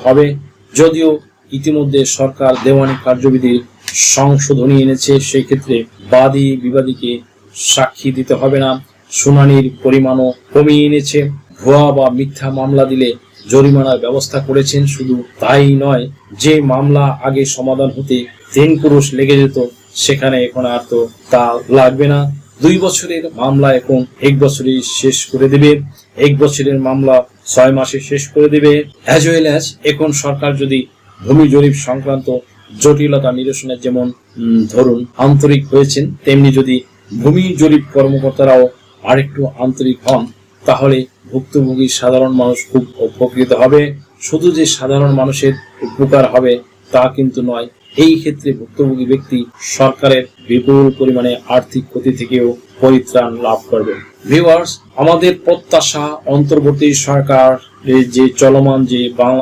হবে। যদিও ইতিমধ্যে সরকার দেওয়ানি কার্যবিধির সংশোধনী এনেছে, সেই ক্ষেত্রে বাদী বিবাদীকে সাক্ষী দিতে হবে না, শুনানির পরিমাণও কমিয়ে এনেছে, ভুয়া বা মিথ্যা মামলা দিলে জরিমানার ব্যবস্থা করেছেন। শুধু তাই নয়, যে মামলা আগে সমাধান হতে 3 পুরুষ লেগে যেত, সেখানে এখন আর তো তা লাগবে না। 2 বছরের মামলা এখন 1 বছরে শেষ করে দেবে, 1 বছরের মামলা 6 মাসে শেষ করে দেবে। অ্যাজ ওয়েল অ্যাজ এখন সরকার যদি ভূমি জরিপ সংক্রান্ত জটিলতা নিরসনের যেমন ধরুন আন্তরিক হয়েছেন, তেমনি যদি ভূমি জরিপ কর্মকর্তারাও আরেকটু আন্তরিক হন, তাহলে ভুক্তভোগী সাধারণ মানুষ খুব উপকৃত হবে। শুধু যে সাধারণ মানুষের উপকার হবে তা কিন্তু নয়, এই ক্ষেত্রে ভুক্তভোগী ব্যক্তি সরকারের বিপুল পরিমাণে আর্থিক ক্ষতি থেকেও পরিত্রাণ লাভ করবে। ভিউয়ার্স, আমাদের প্রত্যাশা অন্তর্বর্তী সরকার যে চলমান যে বাংলা